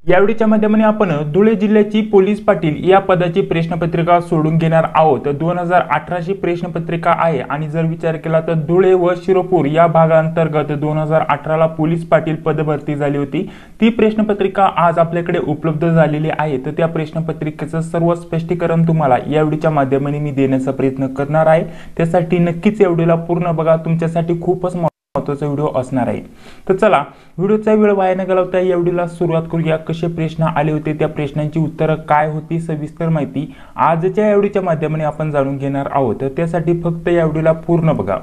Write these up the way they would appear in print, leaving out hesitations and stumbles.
या व्हिडिओच्या माध्यमाने आपण धुळे जिल्ह्याची पोलीस पाटील या पदाची प्रश्नपत्रिका सोडून घेणार आहोत। 2018 ची प्रश्नपत्रिका आहे आणि जर विचार केला तर धुळे व शिरोपूर या भागांतर्गत 2018 ला पोलीस पाटील पद भरती झाली होती। ती प्रश्नपत्रिका आज आपल्याकडे उपलब्ध झालेली आहे। तर त्या प्रश्नपत्रिकेचं सर्व स्पष्टीकरण तुम्हाला या व्हिडिओच्या माध्यमाने मी देण्याचा प्रयत्न करणार आहे। त्यासाठी नक्कीच या व्हिडिओला पूर्ण बघा, तुमच्यासाठी खूपच महत्त्वाचा व्हिडिओ असणार आहे। तर चला व्हिडिओचा वेळ वाया न घालवता या व्हिडिओला सुरुवात करूया। कसे प्रश्न आले होते, त्या प्रश्नांची उत्तरे काय होती, सविस्तर माहिती आजच्या या व्हिडिओच्या माध्यमाने आपण जाणून घेणार आहोत। तर त्यासाठी फक्त या व्हिडिओला पूर्ण बघा।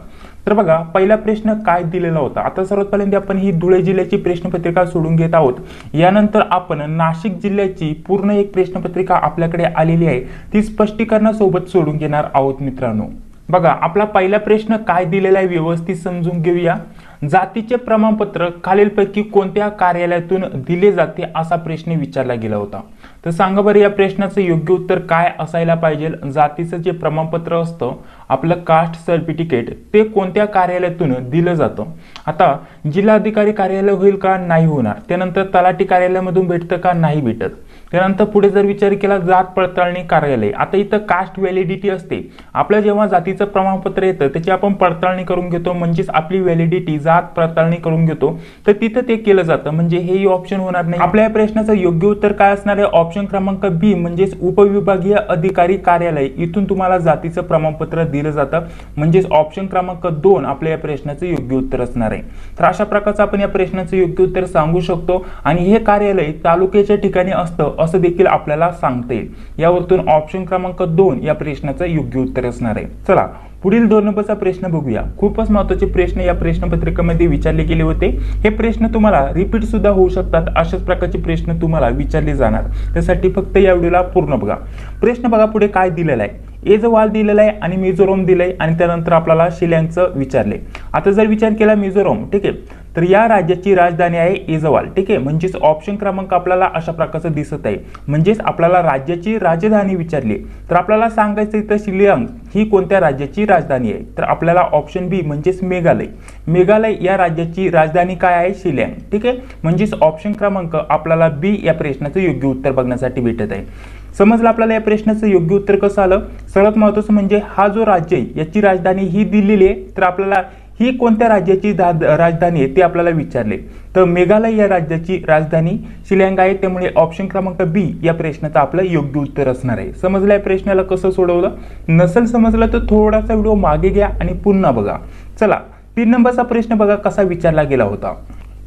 तर बघा, पहिला प्रश्न काय दिलेला होता। आता सर्वात पहिल्यांदा आपण ही धुळे जिल्ह्याची प्रश्नपत्रिका सोडून घेत आहोत। यानंतर आपण नाशिक जिल्ह्याची पूर्ण एक प्रश्नपत्रिका आपल्याकडे आलेली आहे, ती स्पष्टीकरणासोबत सोडून घेणार आहोत मित्रांनो। बघा, आपला पहिला प्रश्न काय दिलेला आहे व्यवस्थित समजून घेऊया। जातीचे प्रमाणपत्र खालीलपैकी कोणत्या कार्यालयातून दिले जाते असा प्रश्न विचारला गेला होता। तर सांगा बरं या प्रश्नाचं योग्य उत्तर काय असायला पाहिजे। जातीचं जे प्रमाणपत्र असतं आपलं कास्ट सर्टिफिकेट ते कोणत्या कार्यालयातून दिलं जातं। आता जिल्हाधिकारी कार्यालय होईल का, नाही होणार। त्यानंतर तलाठी कार्यालयामधून भेटतं का, नाही भेटत। त्यानंतर पुढे जर विचार केला जात पडताळणी कार्यालय, आता इथं कास्ट व्हॅलिडिटी असते। आपलं जेव्हा जातीचं प्रमाणपत्र येतं त्याची आपण पडताळणी करून घेतो, म्हणजेच आपली व्हॅलिडिटी जात पडताळणी करून घेतो, तर तिथं ते केलं जातं, म्हणजे हेही ऑप्शन होणार नाही। आपल्या या प्रश्नाचं योग्य उत्तर काय असणार आहे, ऑप्शन क्रमांक बी म्हणजेच उपविभागीय अधिकारी कार्यालय, इथून तुम्हाला जातीचं प्रमाणपत्र दिलं जातं, म्हणजेच ऑप्शन क्रमांक 2 आपल्या या प्रश्नाचं योग्य उत्तर असणार आहे। तर अशा प्रकारचं आपण या प्रश्नाचं योग्य उत्तर सांगू शकतो आणि हे कार्यालय तालुक्याच्या ठिकाणी असतं असं देखील आपल्याला सांगता येईल। यावरून ऑप्शन क्रमांक 2 या प्रश्नाचं योग्य उत्तर असणार आहे। चला पुढील 2 नंबरचा प्रश्न बघूया। खूपच महत्त्वाचे प्रश्न या प्रश्नपत्रिकेमध्ये विचारले गेले होते। हे प्रश्न तुम्हाला रिपीट सुद्धा होऊ शकतात, अशाच प्रकारचे प्रश्न तुम्हाला विचारले जाणार। त्यासाठी फक्त या व्हिडिओला पूर्ण बघा। प्रश्न बघा पुढे काय दिलेला आहे, एजवाल दिलेला आहे आणि मिझोरम दिलंय आणि त्यानंतर आपल्याला शिलांगचं विचारले। आता जर विचार केला मिझोरम, ठीक आहे, तर या राज्याची राजधानी आहे एजवाल, ठीक आहे, म्हणजेच ऑप्शन क्रमांक आपल्याला अशा प्रकारचं दिसत आहे, म्हणजेच आपल्याला राज्याची राजधानी विचारली तर आपल्याला सांगायचं इथं शिलांग ही कोणत्या राज्याची राजधानी आहे। तर आपल्याला ऑप्शन बी म्हणजेच मेघालय, मेघालय या राज्याची राजधानी काय आहे, शिलांग, ठीक आहे, म्हणजेच ऑप्शन क्रमांक आपल्याला बी या प्रश्नाचं योग्य उत्तर बघण्यासाठी भेटत आहे। समजलं आपल्याला या प्रश्नाचं योग्य उत्तर कसं आलं। सर्वात महत्त्वाचं म्हणजे हा जो राज्य आहे याची राजधानी ही दिलेली आहे, तर आपल्याला ही कोणत्या राज्याची राजधानी आहे ते आपल्याला विचारले, तर मेघालय या राज्याची राजधानी शिलांग आहे, त्यामुळे ऑप्शन क्रमांक बी या प्रश्नाचं आपलं योग्य उत्तर असणार आहे। समजलं या प्रश्नाला कसं सोडवलं, नसेल समजलं तर थोडासा व्हिडिओ मागे घ्या आणि पुन्हा बघा। चला 3 नंबरचा प्रश्न बघा कसा विचारला गेला होता।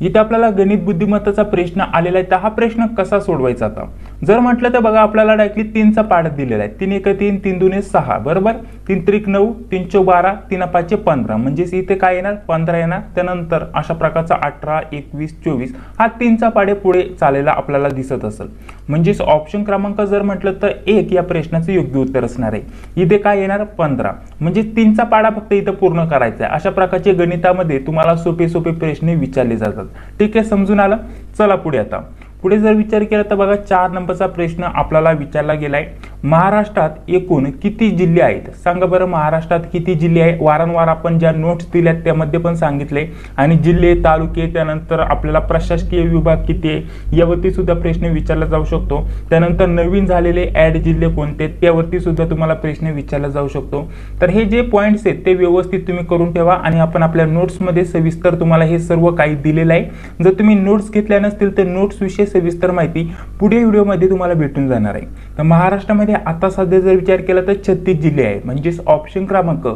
इथे आपल्याला गणित बुद्धिमत्ताचा प्रश्न आलेला आहे, तर हा प्रश्न कसा सोडवायचा आता जर म्हटलं तर बघा आपल्याला डायरेक्टली 3चा पाढ दिलेला आहे। 3 1 3 3 2 6 बरोबर, 3 3 9 3 4 12 3 5 15, म्हणजेच इथे काय येणार 15 येणार। त्यानंतर अशा प्रकारचा 18 21 24 हा 3चा पाढे पुढे चालेला आपल्याला दिसत असेल, म्हणजेच ऑप्शन क्रमांक जर म्हटलं तर 1 या प्रश्नाचं योग्य उत्तर असणार आहे। इथे काय येणार 15, म्हणजे 3चा पाढा फक्त इथं पूर्ण करायचा आहे। अशा प्रकारचे गणितामध्ये तुम्हाला सोपे सोपे प्रश्न विचारले जातात, ठीक आहे, समजून आलं। चला पुढे आता पुढे जर विचार केला तर बघा 4 नंबरचा प्रश्न आपल्याला विचारला गेलाय। महाराष्ट्रात एकूण किती जिल्हे आहेत, सांगा बरं महाराष्ट्रात किती जिल्हे आहे। वारंवार आपण ज्या नोट्स दिल्यात त्यामध्ये पण सांगितले आणि जिल्हे तालुके त्यानंतर आपल्याला प्रशासकीय विभाग किती आहे यावरती सुद्धा प्रश्न विचारला जाऊ शकतो। त्यानंतर नवीन झालेले ऍड जिल्हे कोणते त्यावरती सुद्धा तुम्हाला प्रश्न विचारला जाऊ शकतो। तर हे जे पॉइंट्स आहेत ते व्यवस्थित तुम्ही करून ठेवा आणि आपण आपल्या नोट्समध्ये सविस्तर तुम्हाला हे सर्व काही दिलेलं आहे। जर तुम्ही नोट्स घेतल्या नसतील तर नोट्स विषयी सविस्तर माहिती पुढे व्हिडिओमध्ये तुम्हाला भेटून जाणार आहे। तर महाराष्ट्रामध्ये आता सध्या जर विचार केला तर 36 जिल्हे आहेत, म्हणजेच ऑप्शन क्रमांक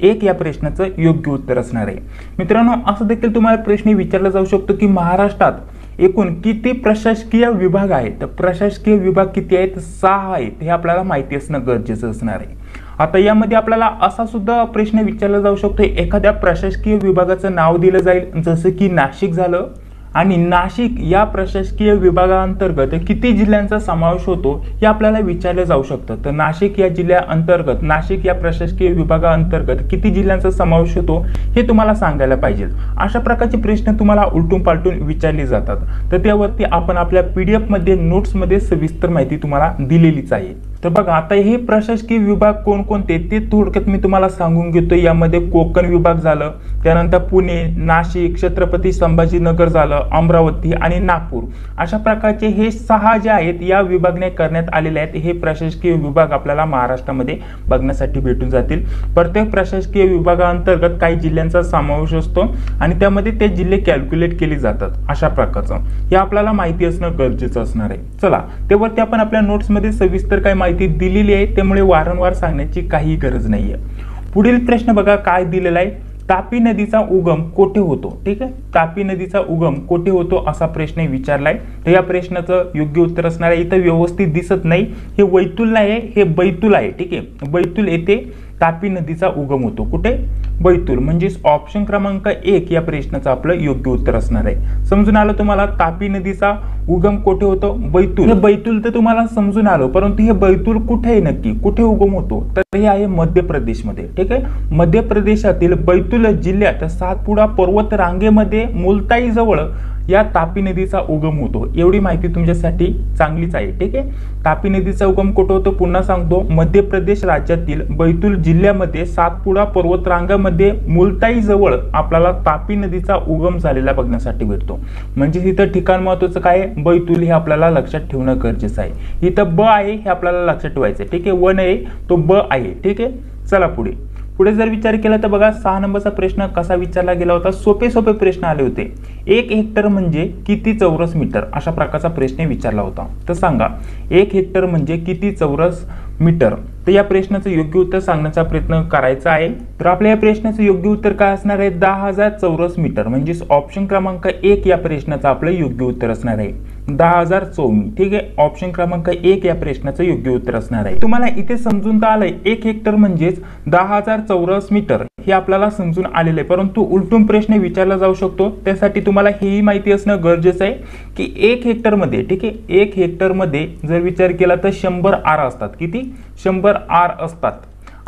1 या प्रश्नाचं योग्य उत्तर असणार आहे। मित्रांनो असं देखील तुम्हाला प्रश्न विचारला जाऊ शकतो की महाराष्ट्रात एकूण किती प्रशासकीय विभाग आहेत, तर प्रशासकीय विभाग किती आहेत 6 आहेत, हे आपल्याला माहिती असणं गरजेचं असणार आहे। आता यामध्ये आपल्याला असा सुद्धा प्रश्न विचारला जाऊ शकतो, एखाद्या प्रशासकीय विभागाचं नाव दिलं जाईल जसं की नाशिक झालं आणि नाशिक या प्रशासकीय विभागांतर्गत किती जिल्ह्यांचा समावेश होतो हे आपल्याला विचारले जाऊ शकतं। तर नाशिक या जिल्ह्याअंतर्गत नाशिक या प्रशासकीय विभागाअंतर्गत किती जिल्ह्यांचा समावेश होतो हे तुम्हाला सांगायला पाहिजे। अशा प्रकारचे प्रश्न तुम्हाला उलटून पालटून विचारले जातात, तर त्यावरती आपण आपल्या PDF मध्ये नोट्स मध्ये सविस्तर माहिती तुम्हाला दिलेलीच आहे। तर बघा आता हे प्रशासकीय विभाग कोणकोणते ते थोडक्यात मी तुम्हाला सांगून घेतो। यामध्ये कोकण विभाग झालं, त्यानंतर पुणे, नाशिक, छत्रपती संभाजीनगर झालं, अमरावती आणि नागपूर, अशा प्रकारचे हे 6 जे आहेत या विभागणे करण्यात आलेले आहेत। हे प्रशासकीय विभाग आपल्याला महाराष्ट्रामध्ये बघण्यासाठी भेटून जातील। प्रत्येक प्रशासकीय विभागांतर्गत काही जिल्ह्यांचा समावेश असतो आणि त्यामध्ये ते जिल्हे कॅल्क्युलेट केले जातात। अशा प्रकारचं हे आपल्याला माहिती असणं गरजेचं असणार आहे। चला त्यावरती आपण आपल्या नोट्स मध्ये सविस्तर काय माहिती दिलेली आहे, त्यामुळे वारंवार सांगण्याची काही गरज नाहीये। पुढील प्रश्न बघा काय दिलेला आहे, तापी नदीचा उगम कोठे होतो? ठीक आहे, तापी नदीचा उगम कोठे होतो असा प्रश्न विचारलाय। तर या प्रश्नाचं योग्य उत्तर असणार आहे, इथं व्यवस्थित दिसत नाही, हे वैतुल आहे, हे बैतूल आहे। ठीक आहे, बैतूल येथे तापी नदीचा उगम होतो। कुठे? बैतूल, म्हणजे ऑप्शन क्रमांक 1 या प्रश्नाचं आपलं योग्य उत्तर असणार आहे। समजून आलं तुम्हाला तापी नदीचा उगम कोठे होतो? बैतूल। हे बैतूल तर तुम्हाला समजून आलं, परंतु हे बैतूल कुठे आहे, नक्की कुठे उगम होतो? तर हे आहे मध्य प्रदेशमध्ये। ठीक आहे, मध्य प्रदेशातील बैतूल जिल्ह्यात सातपुडा पर्वत रांगेमध्ये मुलताई जवळ या तापी नदीचा उगम होतो। एवढी माहिती तुमच्यासाठी चांगलीच आहे। ठीक आहे, तापी नदीचा उगम कुठे होतो पुन्हा सांगतो, मध्य प्रदेश राज्यातील बैतूल जिल्ह्यामध्ये सातपुडा पर्वतरांगामध्ये मुलताई जवळ आपल्याला तापी नदीचा उगम झालेला बघण्यासाठी भेटतो। म्हणजे इथं ठिकाण महत्त्वाचं काय आहे? बैतूल हे आपल्याला लक्षात ठेवणं गरजेचं आहे। इथं ब आहे हे आपल्याला लक्षात ठेवायचं आहे। ठीक आहे, व नाही तो ब आहे। ठीक आहे, चला पुढे जर विचार केला तर बघा 6 नंबरचा प्रश्न कसा विचारला गेला होता। सोपे प्रश्न आले होते। 1 हेक्टर म्हणजे किती चौरस मीटर अशा प्रकारचा प्रश्न विचारला होता। तर सांगा 1 हेक्टर म्हणजे किती चौरस मीटर? तर या प्रश्नाचं योग्य उत्तर सांगण्याचा प्रयत्न करायचा आहे। तर आपल्या या प्रश्नाचं योग्य उत्तर काय असणार आहे? 10,000 चौरस मीटर, म्हणजे ऑप्शन क्रमांक 1 या प्रश्नाचं आपलं योग्य उत्तर असणार आहे 10,000 चौमी। ठीक आहे, ऑप्शन क्रमांक 1 या प्रश्नाचं योग्य उत्तर असणार आहे। तुम्हाला इथे समजून तर आलंय 1 हेक्टर म्हणजेच 10,000 चौरस मीटर हे आपल्याला समजून आलेलं आहे, परंतु उलटून प्रश्न विचारला जाऊ शकतो। त्यासाठी तुम्हाला हेही माहिती असणं गरजेचं आहे की 1 हेक्टर मध्ये, ठीक आहे, 1 हेक्टर मध्ये जर विचार केला तर 100 आर असतात। किती? 100 आर असतात।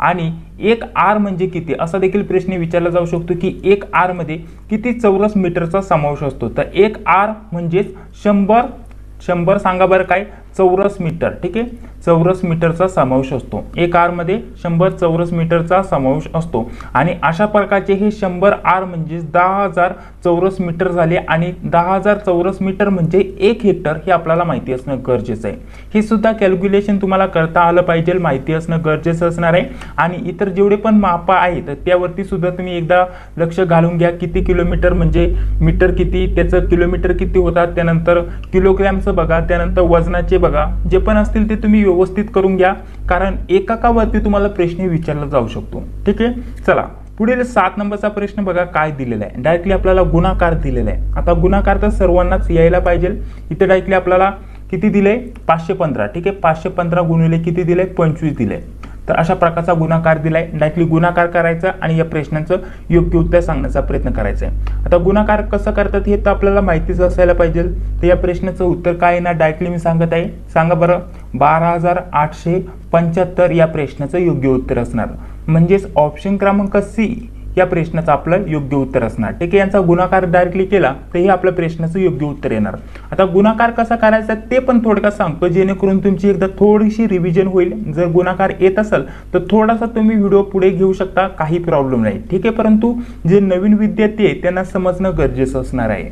आणि 1 आर म्हणजे किती असा देखील प्रश्न विचारला जाऊ शकतो की 1 आर मध्ये किती चौरस मीटरचा समावेश असतो? तर 1 आर म्हणजेच 100 सांगा बरं काय? चौरस मीटर। ठीक आहे, चौरस मीटरचा समावेश असतो। 1 आर मध्ये 100 चौरस मीटरचा समावेश असतो आणि अशा प्रकारचे हे 100 आर म्हणजे 10,000 चौरस मीटर झाले आणि 10,000 चौरस मीटर म्हणजे 1 हेक्टर हे आपल्याला माहिती असणं गरजेचं आहे। हे सुद्धा कॅल्क्युलेशन तुम्हाला करता आलं पाहिजे, माहिती असणं गरजेचं असणार आहे। आणि इतर जेवढे पण मापा आहेत त्यावरती सुद्धा तुम्ही एकदा लक्ष घालून घ्या। किती किलोमीटर म्हणजे मीटर किती, त्याचं किलोमीटर किती होतात, त्यानंतर किलोग्रॅमचं बघा, त्यानंतर वजनाचे बघा, जे पण असतील ते तुम्ही व्यवस्थित करून घ्या, कारण एकावरती तुम्हाला प्रश्न विचारला जाऊ शकतो। ठीक आहे, चला पुढील 7 नंबरचा प्रश्न बघा काय दिलेला आहे। डायरेक्टली आपल्याला गुणाकार दिलेला आहे। आता गुणाकार तर सर्वांनाच यायला पाहिजे। इथे डायरेक्टली आपल्याला किती दिले? 515। ठीक आहे, 515 गुणिले किती दिले? 25 दिले। तर अशा प्रकारचा गुणाकार दिलाय। डायरेक्टली गुणाकार करायचा आणि या प्रश्नाचं योग्य उत्तर सांगण्याचा प्रयत्न करायचा आहे। आता गुणाकार कसं करतात हे तर आपल्याला माहितीच असायला पाहिजे। तर या प्रश्नाचं उत्तर काय आहे ना, डायरेक्टली मी सांगत आहे, सांगा बरं। 12,875 या प्रश्नाचं योग्य उत्तर असणार, म्हणजेच ऑप्शन क्रमांक सी या प्रश्नाचं आपलं योग्य उत्तर असणार। ठीक आहे, यांचा गुणाकार डायरेक्टली केला तर हे आपल्या प्रश्नाचं योग्य उत्तर येणार। आता गुणाकार कसा करायचा ते पण थोडक्यात सांगतो, जेणेकरून तुमची एकदा थोडीशी रिव्हिजन होईल। जर गुणाकार येत असेल तर थोडासा तुम्ही व्हिडिओ पुढे घेऊ शकता, काही प्रॉब्लेम नाही। ठीक आहे, परंतु जे नवीन विद्यार्थी आहेत त्यांना समजणं गरजेचं असणार आहे।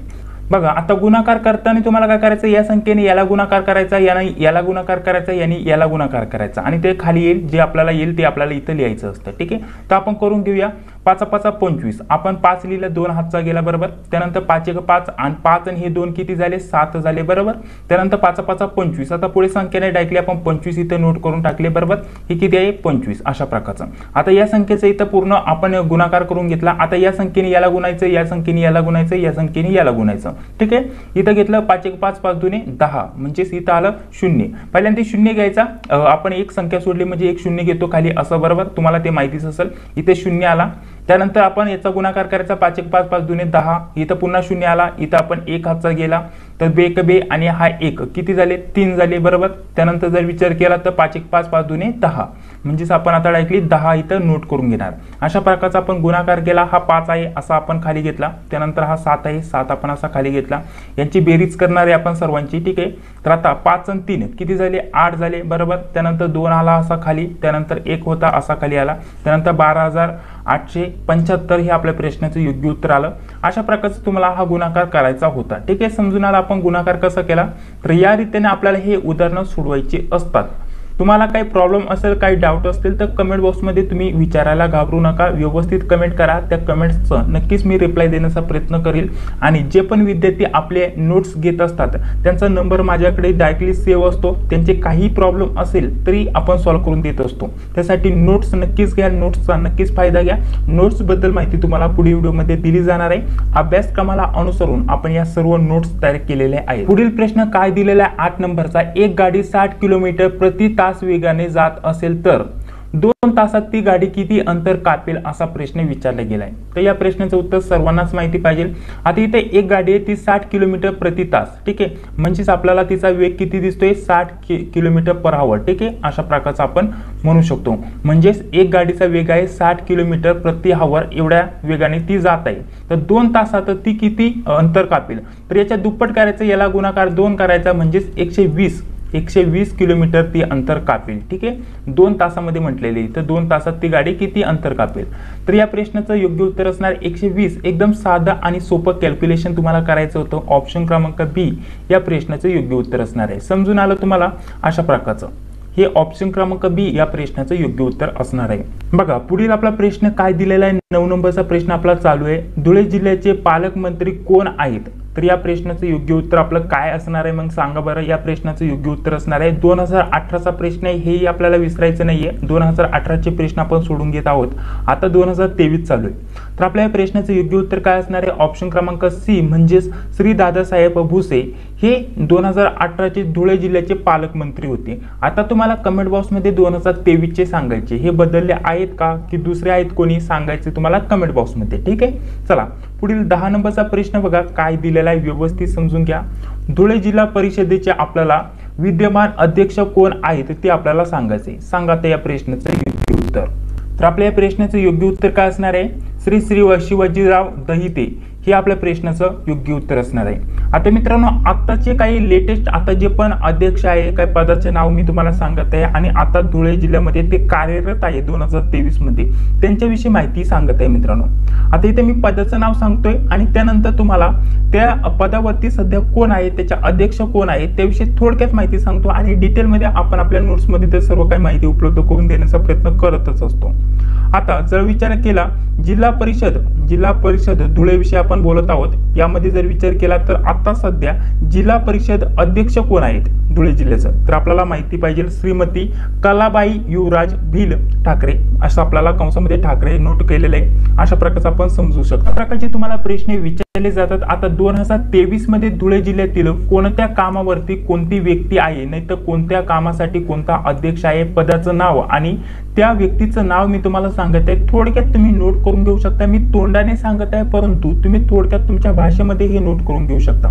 बघा आता गुणाकार करताना तुम्हाला काय करायचं, या संख्येने याला गुणाकार करायचा, याला गुणाकार करायचा, याला गुणाकार करायचा आणि ते खाली येईल, जे आपल्याला येईल ते आपल्याला इथं लिहायचं असतं। ठीक आहे, तर आपण करून घेऊया। 5 5 25, आपण 5 लिहिलं, 2 हातचा गेला बरोबर। त्यानंतर 5 1 5 आणि 5 आणि हे 2 किती झाले? 7 झाले बरोबर। त्यानंतर 5 5 25, आता पुढे संख्येने डायरेक्टली आपण 25 इथं नोट करून टाकले बरोबर। हे किती आहे? 25 अशा प्रकारचं। आता या संख्येचं इथं पूर्ण आपण गुणाकार करून घेतला। आता या संख्येने याला गुणायचं, या संख्येने याला गुणायचं, या संख्येने याला गुणायचं। ठीक आहे, इथं घेतलं 5 1 5 5 2 10, म्हणजेच इथं आलं 0। पहिल्यांदा 0 घ्यायचा, आपण एक संख्या सोडली म्हणजे एक 0 घेतो खाली असं बरोबर, तुम्हाला ते माहितीच असेल। इथे 0 आला, त्यानंतर आपण याचा गुणाकार करायचा 5 1 5 5 2 10, इथं पुन्हा 0 आला, इथं आपण एक हातचा गेला तर 2 1 2 आणि हा 1 किती झाले? 3 झाले बरोबर। त्यानंतर जर विचार केला तर 5 1 5 5 2 10, म्हणजेच आपण आता डायरेक्टली 10 इथं नोट करून घेणार। अशा प्रकारचा आपण गुणाकार केला, हा 5 आहे असा आपण खाली घेतला, त्यानंतर हा 7 आहे, 7 आपण असा खाली घेतला, यांची बेरीज करणार आहे आपण सर्वांची, ठीक आहे। तर आता 5 आणि 3 किती झाले, 8 झाले बरोबर। त्यानंतर 2 आला असा खाली, त्यानंतर 1 होता असा खाली आला, त्यानंतर 12,875 हे आपल्या प्रश्नाचं योग्य उत्तर आलं। अशा प्रकारचा तुम्हाला हा गुणाकार करायचा होता, ठीक आहे। समजून आला आपण गुणाकार कसा केला। तर या रीतीने आपल्याला हे उदाहरण सोडवायचे असतात। तुम्हाला काही प्रॉब्लेम असेल, काही डाऊट असतील तर कमेंट बॉक्समध्ये तुम्ही विचारायला घाबरू नका, व्यवस्थित कमेंट करा, त्या कमेंट्सचं नक्कीच मी रिप्लाय देण्याचा प्रयत्न करेल। आणि जे पण विद्यार्थी आपले नोट्स घेत असतात त्यांचा नंबर माझ्याकडे डायरेक्टली सेव्ह असतो, त्यांचे काही प्रॉब्लेम असेल तरी आपण सॉल्व्ह करून देत असतो। त्यासाठी नोट्स नक्कीच घ्या, नोट्सचा नक्कीच फायदा घ्या। नोट्सबद्दल माहिती तुम्हाला पुढील व्हिडिओमध्ये दिली जाणार आहे। अभ्यासक्रमाला अनुसरून आपण या सर्व नोट्स तयार केलेले आहेत। पुढील प्रश्न काय दिलेला आहे 8 नंबरचा, एक गाडी 60 किलोमीटर प्रति तास वेगाने जात असेल तर 2 तासात ती गाडी किती अंतर कापेल असा प्रश्न विचारला गेलाय। तर या प्रश्नाचं उत्तर सर्वांनाच माहिती पाहिजे। आता इथे एक गाडी आहे ती 60 किलोमीटर प्रति तास, ठीक आहे, म्हणजेच आपल्याला तिचा वेग किती दिसतोय 60 किलोमीटर पर आवर, ठीक आहे, अशा प्रकारचा आपण म्हणू शकतो। म्हणजेच एक गाडीचा वेग आहे 60 किलोमीटर प्रति आवर, एवढ्या वेगाने ती जात आहे। तर 2 तासात ती किती अंतर कापेल, तर याच्या दुप्पट करायचं, याला गुणाकार 2 करायचा, म्हणजेच 120 किलोमीटर ती अंतर कापेल, ठीक आहे। 2 तासामध्ये म्हटलेली, तर 2 तासात ती गाडी किती अंतर कापेल। तर या प्रश्नाचं योग्य उत्तर असणार 120। एकदम साधं आणि सोपं कॅल्क्युलेशन तुम्हाला करायचं होतं। ऑप्शन क्रमांक बी या प्रश्नाचं योग्य उत्तर असणार आहे। समजून आलं तुम्हाला अशा प्रकारचं, हे ऑप्शन क्रमांक बी या प्रश्नाचं योग्य उत्तर असणार आहे। बघा पुढील आपला प्रश्न काय दिलेला आहे, 9 नंबरचा प्रश्न आपला चालू आहे। धुळे जिल्ह्याचे पालकमंत्री कोण आहेत, तर या प्रश्नाचं योग्य उत्तर आपलं काय असणार आहे, मग सांगा बरं। या प्रश्नाचं योग्य उत्तर असणार आहे 2018चा प्रश्न आहे, हेही आपल्याला विसरायचं नाहीये। 2018चे प्रश्न आपण सोडून घेत आहोत, आता 2023 चालू आहे। तर आपल्या या प्रश्नाचं योग्य उत्तर काय असणार आहे, ऑप्शन क्रमांक सी म्हणजेच श्री दादासाहेब भुसे हे 2018चे धुळे जिल्ह्याचे पालकमंत्री होते। आता तुम्हाला कमेंट बॉक्समध्ये 2023 चे सांगायचे, हे बदलले आहेत का की दुसरे आहेत कोणी सांगायचे तुम्हाला कमेंट बॉक्समध्ये, ठीक आहे। चला पुढील 10 नंबरचा प्रश्न बघा काय दिलेला आहे, व्यवस्थित समजून घ्या। धुळे जिल्हा परिषदेचे आपल्याला विद्यमान अध्यक्ष कोण आहेत ते आपल्याला सांगायचे, सांगा त्या प्रश्नाचं योग्य उत्तर। तर आपल्या या प्रश्नाचं योग्य उत्तर काय असणार आहे, श्री शिवाजीराव दहिते हे आपल्या प्रश्नाचं योग्य उत्तर असणार आहे। आता मित्रांनो आताचे काही लेटेस्ट आता जे पण अध्यक्ष आहे काही पदाचे नाव मी तुम्हाला सांगत आहे आणि आता धुळे जिल्ह्यामध्ये ते कार्यरत आहे 2023 मध्ये, त्यांच्याविषयी माहिती सांगत आहे मित्रांनो। आता इथे मी पदाचं नाव सांगतोय आणि त्यानंतर तुम्हाला त्या पदावरती सध्या कोण आहे, त्याचे अध्यक्ष कोण आहे त्याविषयी थोडक्यात माहिती सांगतो आणि डिटेलमध्ये आपण आपल्या नोट्समध्ये ते सर्व काही माहिती उपलब्ध करून देण्याचा प्रयत्न करतच असतो। आता जर विचार केला जिल्हा परिषद धुळे विषयी आपण बोलत आहोत, यामध्ये जर विचार केला तर आता सध्या जिल्हा परिषद अध्यक्ष कोण आहेत धुळे जिल्ह्याचं, तर आपल्याला माहिती पाहिजे श्रीमती कलाबाई युवराज भिल ठाकरे, असं आपल्याला कंसामध्ये ठाकरे नोट केलेले आहे। अशा प्रकारचा आपण समजू शकतो। प्रकारचे तुम्हाला प्रश्न विचारले जातात। आता 2023 मध्ये धुळे जिल्ह्यातील कोणत्या कामावरती कोणती व्यक्ती आहे, नाही तर कोणत्या कामासाठी कोणता अध्यक्ष आहे, पदाचं नाव आणि त्या व्यक्तीचं नाव मी तुम्हाला सांगत आहे, थोडक्यात तुम्ही नोट करून घेऊ शकता। मी तोंडाने सांगत आहे परंतु तुम्ही थोडक्यात तुमच्या भाषेमध्ये हे नोट करून घेऊ शकता।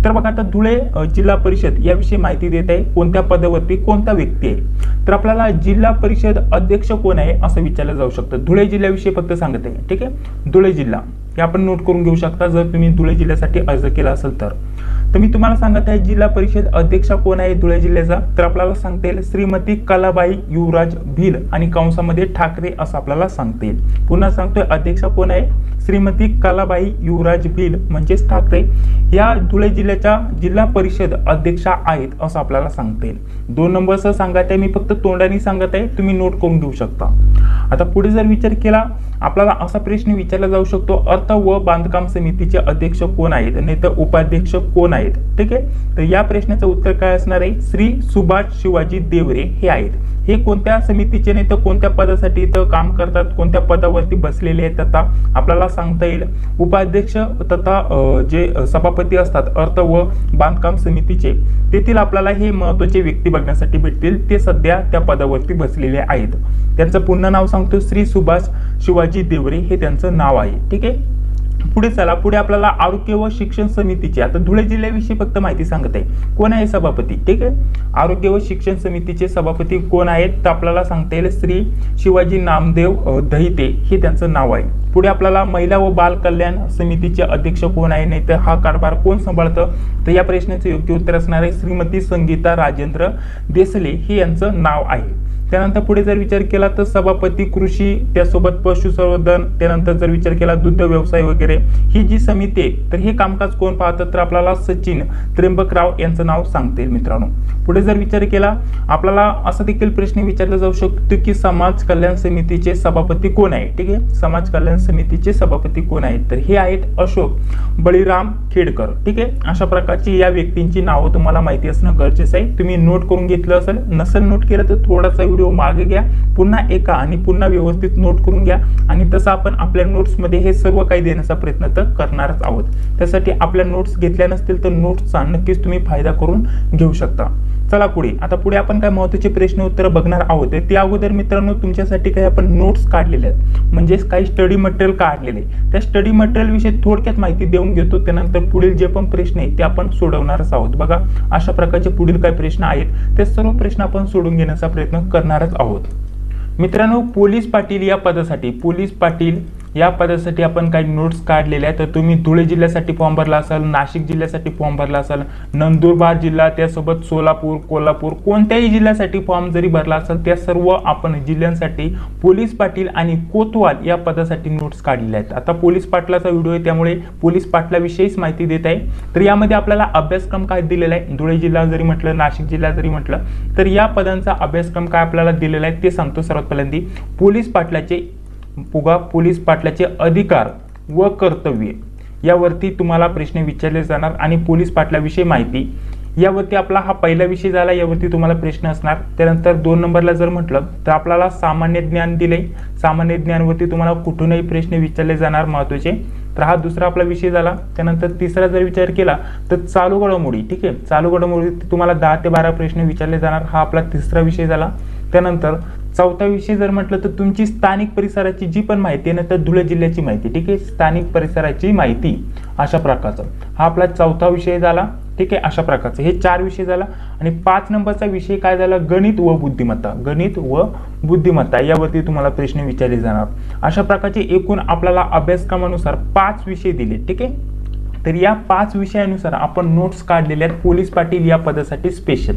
तर बघा आता धुळे जिल्हा परिषद याविषयी माहिती देत आहे, कोणत्या पदावरती कोणता व्यक्ती आहे, तर आपल्याला जिल्हा परिषद अध्यक्ष कोण आहे असं विचारलं जाऊ शकतं। धुळे जिल्ह्याविषयी फक्त सांगत आहे, ठीक आहे, धुळे जिल्हा हे आपण नोट करून घेऊ शकता जर तुम्ही धुळे जिल्ह्यासाठी अर्ज केला असेल तर। मी तुम्हाला सांगत आहे जिल्हा परिषद अध्यक्ष कोण आहे धुळे जिल्ह्याचा, तर आपल्याला सांगता येईल श्रीमती कलाबाई युवराज भिल आणि कंसामध्ये ठाकरे असं आपल्याला सांगता येईल। पुन्हा सांगतोय अध्यक्ष कोण आहे श्रीमती कलाबाई युवराज भिल म्हणजेच ठाकरे या धुळे जिल्ह्याच्या जिल्हा परिषद अध्यक्षा आहेत असं आपल्याला सांगता येईल। 2 नंबरचं सांगत आहे मी फक्त तोंडाने सांगत आहे, तुम्ही नोट करून घेऊ शकता। आता पुढे जर विचार केला आपल्याला असा प्रश्न विचारला जाऊ शकतो अर्थ व बांधकाम समितीचे अध्यक्ष कोण आहेत, नाही तर उपाध्यक्ष कोण आहेत, ठीक आहे। तर या प्रश्नाचं उत्तर काय असणार आहे श्री सुभाष शिवाजी देवरे हे आहेत। हे कोणत्या समितीचे नाही तर कोणत्या पदासाठी इथं काम करतात, कोणत्या पदावरती बसलेले आहेत तथा आपल्याला सांगता येईल उपाध्यक्ष तथा जे सभापती असतात अर्थ व बांधकाम समितीचे तेथील आपल्याला हे महत्त्वाचे व्यक्ती बघण्यासाठी भेटतील, ते सध्या त्या पदावरती बसलेले आहेत। त्यांचं पूर्ण नाव सांगतो श्री सुभाष शिवाजी देवरे हे त्यांचं नाव आहे, ठीक आहे। पुढे चला, पुढे आपल्याला आरोग्य व शिक्षण समितीचे, आता धुळे जिल्ह्याविषयी फक्त माहिती सांगत आहे, कोण आहे सभापती, ठीक आहे। आरोग्य व शिक्षण समितीचे सभापती कोण आहेत तर आपल्याला सांगता येईल श्री शिवाजी नामदेव दहिते हे त्यांचं नाव आहे। पुढे आपल्याला महिला व बाल कल्याण समितीचे अध्यक्ष कोण आहे, नाही तर हा कारभार कोण सांभाळतं, तर या प्रश्नाचे योग्य उत्तर असणार आहे श्रीमती संगीता राजेंद्र देसले हे यांचं नाव आहे। त्यानंतर पुढे जर विचार केला तर सभापती कृषी, त्यासोबत पशुसंवर्धन, त्यानंतर जर विचार केला दुग्ध व्यवसाय वगैरे ही जी समिती आहे तर हे कामकाज कोण पाहतं तर आपल्याला सचिन त्र्यंबकराव यांचं नाव सांगते मित्रांनो। पुढे जर विचार केला आपल्याला असा देखील प्रश्न विचारला जाऊ शकतो की समाज कल्याण समितीचे सभापती कोण आहे, ठीक आहे। समाज कल्याण समितीचे सभापती कोण आहेत तर हे आहेत अशोक बळीराम खेडकर, ठीक आहे। अशा प्रकारची या व्यक्तींची नावं तुम्हाला माहिती असणं गरजेचं आहे। तुम्ही नोट करून घेतलं असेल, नसेल नोट केलं तर थोडासा व्हिडिओ मागे घ्या, पुन्हा एका आणि पुन्हा व्यवस्थित नोट करून घ्या आणि तसं आपण आपल्या नोट्स मध्ये हे सर्व काही देण्याचा प्रयत्न तर करणारच आहोत। त्यासाठी आपल्या नोट्स घेतल्या नसतील तर नोट्सचा नक्कीच तुम्ही फायदा करून घेऊ शकता। चला पुढे, आता पुढे आपण काय महत्त्वाचे प्रश्न उत्तर बघणार आहोत। त्या अगोदर मित्रांनो तुमच्यासाठी काही आपण नोट्स काढलेले आहेत, म्हणजे काही स्टडी मटेरियल काढलेले, त्या स्टडी मटेरियल विषयी थोडक्यात माहिती देऊन घेतो, त्यानंतर पुढील जे पण प्रश्न आहेत ते आपण सोडवणारच आहोत। बघा अशा प्रकारचे पुढील काय प्रश्न आहेत ते सर्व प्रश्न आपण सोडून घेण्याचा प्रयत्न करणारच आहोत। मित्रांनो पोलीस पाटील या पदासाठी, पोलीस पाटील या पदासाठी आपण काही नोट्स काढलेल्या आहेत। तर तुम्ही धुळे जिल्ह्यासाठी फॉर्म भरला असाल, नाशिक जिल्ह्यासाठी फॉर्म भरला असाल, नंदुरबार जिल्हा, त्यासोबत सोलापूर, कोल्हापूर, कोणत्याही जिल्ह्यासाठी फॉर्म जरी भरला असेल त्या सर्व आपण जिल्ह्यांसाठी पोलीस पाटील आणि कोतवाल या पदासाठी नोट्स काढलेल्या आहेत। आता पोलीस पाटलाचा व्हिडिओ आहे त्यामुळे पोलीस पाटलाविषयीच माहिती देत आहे। तर यामध्ये आपल्याला अभ्यासक्रम काय दिलेला आहे, धुळे जिल्हा जरी म्हटलं, नाशिक जिल्हा जरी म्हटलं तर या पदांचा अभ्यासक्रम काय आपल्याला दिलेला आहे ते सांगतो। सर्वात पहिल्यांदा पोलीस पाटलाचे अधिकार व कर्तव्य यावरती तुम्हाला प्रश्न विचारले जाणार आणि पोलीस पाटलाविषयी माहिती यावरती आपला हा पहिला विषय झाला, यावरती तुम्हाला प्रश्न असणार। त्यानंतर 2 नंबरला जर म्हटलं तर आपल्याला सामान्य ज्ञान दिले, सामान्य ज्ञानवरती तुम्हाला कुठूनही प्रश्न विचारले जाणार महत्त्वाचे, तर हा दुसरा आपला विषय झाला। त्यानंतर तिसरा जर विचार केला तर चालू घडामोडी, ठीक आहे, चालू घडामोडी तुम्हाला 10 ते 12 प्रश्न विचारले जाणार, हा आपला तिसरा विषय झाला। त्यानंतर चौथा विषय जर म्हटलं तर तुमची स्थानिक परिसराची जी पण माहिती आहे ना तर धुळे जिल्ह्याची माहिती, ठीक आहे, स्थानिक परिसराची माहिती अशा प्रकारचा हा आपला चौथा विषय झाला, ठीक आहे। अशा प्रकारचे हे 4 विषय झाला आणि 5 नंबरचा विषय काय झाला, गणित व बुद्धिमत्ता, गणित व बुद्धिमत्ता यावरती तुम्हाला प्रश्न विचारले जाणार। अशा प्रकारचे एकूण आपल्याला अभ्यासक्रमानुसार 5 विषय दिले, ठीक आहे। तर या 5 विषयानुसार आपण नोट्स काढलेल्या आहेत पोलीस पाटील या पदासाठी स्पेशल।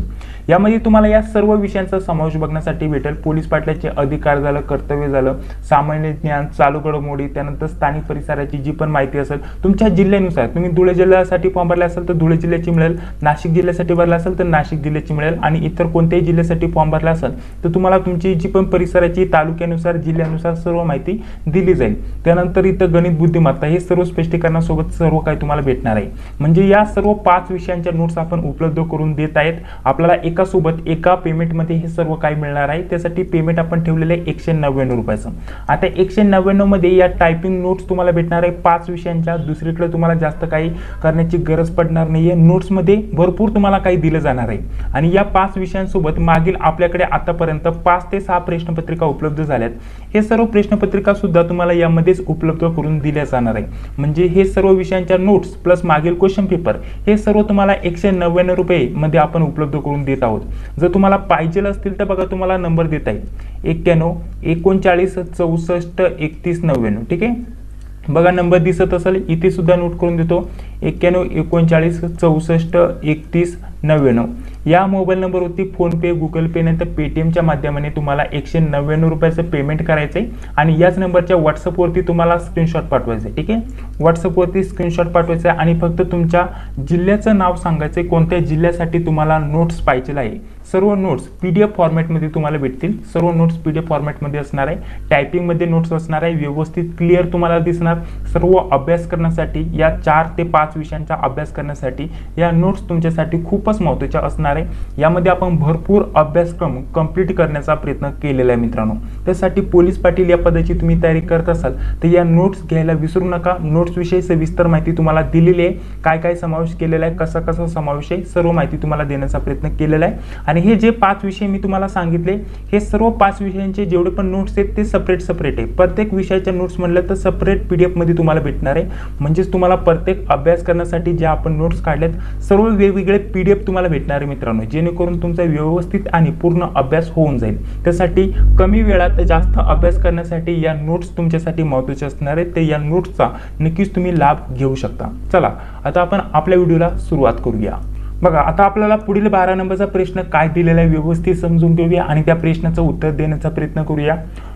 यामध्ये तुम्हाला या सर्व विषयांचा समावेश बघण्यासाठी भेटेल। पोलीस पाटलाचे अधिकार झालं, कर्तव्य झालं, सामान्य ज्ञान, चालू घडामोडी, त्यानंतर स्थानिक परिसराची जी पण माहिती असेल तुमच्या जिल्ह्यानुसार, तुम्ही धुळे जिल्ह्यासाठी फॉर्म भरला असेल तर धुळे जिल्ह्याची मिळेल, नाशिक जिल्ह्यासाठी भरला असेल तर नाशिक जिल्ह्याची मिळेल आणि इतर कोणत्याही जिल्ह्यासाठी फॉर्म भरला असेल तर तुम्हाला तुमची जी पण परिसराची, तालुक्यानुसार, जिल्ह्यानुसार सर्व माहिती दिली जाईल। त्यानंतर इथं गणित, बुद्धिमत्ता हे सर्व स्पष्टीकरणासोबत सर्व काही तुम्हाला भेटणार आहे। म्हणजे या सर्व 5 विषयांच्या नोट्स आपण उपलब्ध करून देत आहेत। आपल्याला एका सोबत एका पेमेंट मध्ये हे सर्व काही मिळणार आहे। त्यासाठी पेमेंट आपण ठेवलेले 199 रुपयाचं। आता 199 मध्ये या टायपिंग नोट्स तुम्हाला भेटणार आहे 5 विषयांच्या, दुसरीकडे तुम्हाला जास्त काही करण्याची गरज पडणार नाहीये। नोट्स मध्ये भरपूर तुम्हाला काही दिलं जाणार आहे आणि या 5 विषयांसोबत मागील आपल्याकडे आतापर्यंत 5 ते 6 प्रश्नपत्रिका उपलब्ध झाल्यात। हे सर्व प्रश्नपत्रिका सुद्धा तुम्हाला यामध्येच उपलब्ध करून दिल्या जाणार आहे। म्हणजे हे सर्व विषयांच्या नोट्स प्लस मागील क्वेश्चन पेपर हे सर्व तुम्हाला 199 रुपये मध्ये आपण उपलब्ध करून देत आहोत। जर तुम्हाला पाहिजे असतील तर बघा तुम्हाला नंबर देता येईल 91 39 64 31 99, ठीक आहे। बघा नंबर दिसत असेल इथे सुद्धा नोट करून देतो 91 39 64 31 99 या मोबाईल नंबरवरती फोन पे, गुगल पे नंतर पेटीएमच्या माध्यमाने तुम्हाला 199 रुपयाचं पेमेंट करायचं आहे आणि याच नंबरच्या व्हॉट्सअपवरती तुम्हाला स्क्रीनशॉट पाठवायचं आहे, ठीक आहे। व्हॉट्सअपवरती स्क्रीनशॉट पाठवायचं आहे आणि फक्त तुमच्या जिल्ह्याचं नाव सांगायचं आहे, कोणत्या जिल्ह्यासाठी तुम्हाला नोट्स पाहिजे आहे। सर्व नोट्स PDF फॉर्मॅटमध्ये तुम्हाला भेटतील, सर्व नोट्स PDF फॉर्मॅटमध्ये असणार आहे, टायपिंगमध्ये नोट्स असणार आहे, व्यवस्थित क्लिअर तुम्हाला दिसणार। सर्व अभ्यास करण्यासाठी या 4 ते 5 विषयांचा अभ्यास करण्यासाठी या नोट्स तुमच्यासाठी खूपच महत्त्वाच्या असणार असणार आहे। यामध्ये आपण भरपूर अभ्यासक्रम कंप्लीट करण्याचा प्रयत्न केलेला आहे मित्रांनो। त्यासाठी पोलीस पाटील या पदाची तुम्ही तयारी करत असाल तर या नोट्स घ्यायला विसरू नका। नोट्स विषयी सविस्तर माहिती तुम्हाला दिलेली आहे, काय काय समावेश केलेला आहे, कसा कसा समावेश आहे, सर्व माहिती तुम्हाला देण्याचा प्रयत्न केलेला आहे। आणि हे जे 5 विषय मी तुम्हाला सांगितले हे सर्व 5 विषयांचे जेवढे पण नोट्स आहेत ते सेपरेट आहे। प्रत्येक विषयाच्या नोट्स म्हणलं तर सेपरेट PDF मध्ये तुम्हाला भेटणार आहे। म्हणजेच तुम्हाला प्रत्येक अभ्यास करण्यासाठी जे आपण नोट्स काढलेत सर्व वेगवेगळे PDF तुम्हाला भेटणार आहे मित्रांनो, जेणेकरून तुमचा व्यवस्थित आणि पूर्ण अभ्यास होऊन जाईल। त्यासाठी कमी वेळात जास्त अभ्यास करण्यासाठी या नोट्स तुमच्यासाठी महत्त्वाचे असणार आहेत। ते या नोट्सचा नक्कीच तुम्ही लाभ घेऊ शकता। चला आता आपण आपल्या व्हिडिओला सुरुवात करूया। बघा आता आपल्याला पुढील 12 नंबरचा प्रश्न काय दिलेला आहे व्यवस्थित समजून घेऊया आणि त्या प्रश्नाचं उत्तर देण्याचा प्रयत्न करूया।